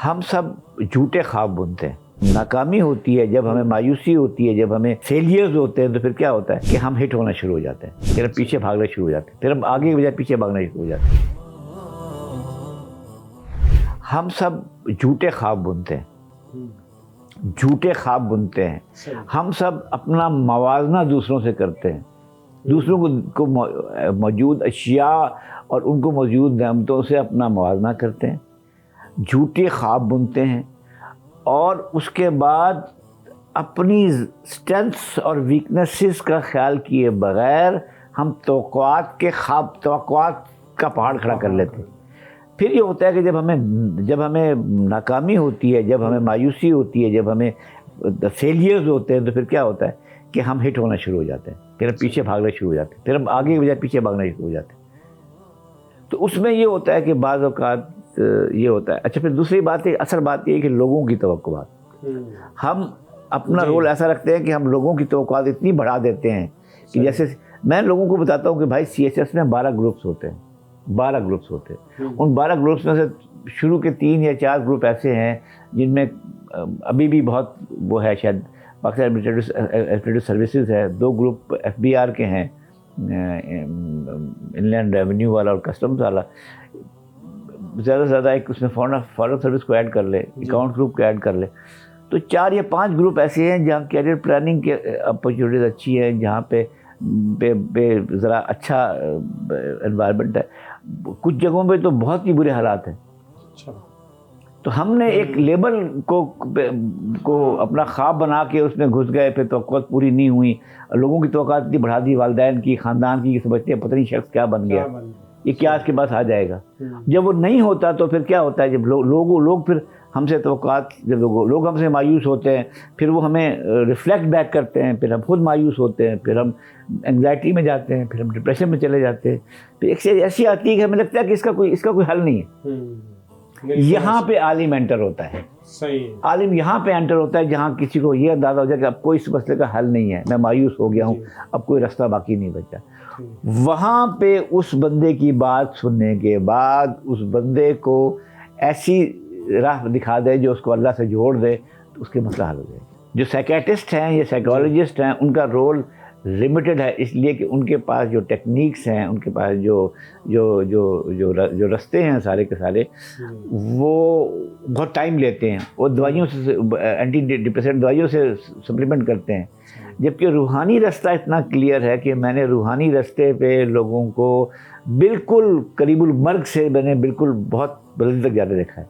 ہم سب جھوٹے خواب بنتے ہیں. ناکامی ہوتی ہے جب ہمیں مایوسی ہوتی ہے، جب ہمیں فیلیئرز ہوتے ہیں تو پھر کیا ہوتا ہے کہ ہم ہٹ ہونا شروع ہو جاتے ہیں، پھر ہم پیچھے بھاگنا شروع ہو جاتے ہیں، پھر ہم آگے کے بجائے پیچھے بھاگنا شروع ہو جاتے ہیں. ہم سب جھوٹے خواب بنتے ہیں، جھوٹے خواب بنتے ہیں. ہم سب اپنا موازنہ دوسروں سے کرتے ہیں، دوسروں کو موجود اشیاء اور ان کو موجود نعمتوں سے اپنا موازنہ کرتے ہیں، جھوٹے خواب بنتے ہیں، اور اس کے بعد اپنی اسٹرینتھس اور ویکنیسز کا خیال کیے بغیر ہم توقعات کا پہاڑ کھڑا کر لیتے ہیں. پھر یہ ہوتا ہے کہ جب ہمیں ناکامی ہوتی ہے، جب ہمیں مایوسی ہوتی ہے، جب ہمیں فیلیئرز ہوتے ہیں تو پھر کیا ہوتا ہے کہ ہم ہٹ ہونا شروع ہو جاتے ہیں، پھر ہم پیچھے بھاگنا شروع ہو جاتے ہیں، پھر ہم آگے کے بجائے پیچھے بھاگنا شروع ہو جاتے ہیں. تو اس میں یہ ہوتا ہے کہ بعض اوقات یہ ہوتا ہے. اچھا، پھر دوسری بات ہے، اصل بات یہ ہے کہ لوگوں کی توقعات، ہم اپنا رول ایسا رکھتے ہیں کہ ہم لوگوں کی توقعات اتنی بڑھا دیتے ہیں کہ جیسے میں لوگوں کو بتاتا ہوں کہ بھائی سی ایس ایس میں 12 گروپس ہوتے ہیں، 12 گروپس ہوتے ہیں. ان 12 گروپس میں سے شروع کے 3 یا 4 گروپ ایسے ہیں جن میں ابھی بھی بہت وہ ہے، شاید پاکستان ایڈمنسٹریٹو سروسز ہے، 2 گروپ ایف بی آر کے ہیں، ان لینڈ ریونیو والا اور کسٹمز والا. زیادہ سے زیادہ ایک اس میں فارن سروس کو ایڈ کر لے، اکاؤنٹ گروپ کو ایڈ کر لے، تو 4 یا 5 گروپ ایسے ہیں جہاں کیریئر پلاننگ کے اپرچونیٹیز اچھی ہیں، جہاں پہ ذرا اچھا انوائرمنٹ ہے. کچھ جگہوں پہ تو بہت ہی برے حالات ہیں. تو ہم نے ایک لیبل کو اپنا خواب بنا کے اس میں گھس گئے، پھر توقعات پوری نہیں ہوئی، لوگوں کی توقعات اتنی بڑھا دی، والدین کی، خاندان کی، سمجھتے ہیں پتہ نہیں شخص کیا بن گیا، یہ کیا اس کے پاس آ جائے گا. جب وہ نہیں ہوتا تو پھر کیا ہوتا ہے، جب لوگ پھر ہم سے توقعات، جب لوگ ہم سے مایوس ہوتے ہیں، پھر وہ ہمیں ریفلیکٹ بیک کرتے ہیں، پھر ہم خود مایوس ہوتے ہیں، پھر ہم انگزائٹی میں جاتے ہیں، پھر ہم ڈپریشن میں چلے جاتے ہیں. پھر ایک ایسی آتی ہے کہ ہمیں لگتا ہے کہ اس کا کوئی حل نہیں ہے. یہاں پہ عالم انٹر ہوتا ہے. عالم یہاں پہ انٹر ہوتا ہے جہاں کسی کو یہ اندازہ ہو جائے کہ اب کوئی اس مسئلے کا حل نہیں ہے، میں مایوس ہو گیا ہوں، اب کوئی رستہ باقی نہیں بچا. وہاں پہ اس بندے کی بات سننے کے بعد اس بندے کو ایسی راہ دکھا دے جو اس کو اللہ سے جوڑ دے، تو اس کے مسئلہ حل ہو جائے گا. جو سائیکیٹسٹ ہیں یا سائیکالوجسٹ ہیں، ان کا رول لمیٹڈ ہے، اس لیے کہ ان کے پاس جو ٹیکنیکس ہیں، ان کے پاس جو رستے ہیں سارے کے سارے، وہ بہت ٹائم لیتے ہیں. وہ دوائیوں سے، اینٹی ڈپریسنٹ دوائیوں سے سپلیمنٹ کرتے ہیں. جبکہ روحانی رستہ اتنا کلیئر ہے کہ میں نے روحانی رستے پہ لوگوں کو بالکل قریب المرگ سے میں نے بالکل بہت بلندی تک جاتے دیکھا ہے.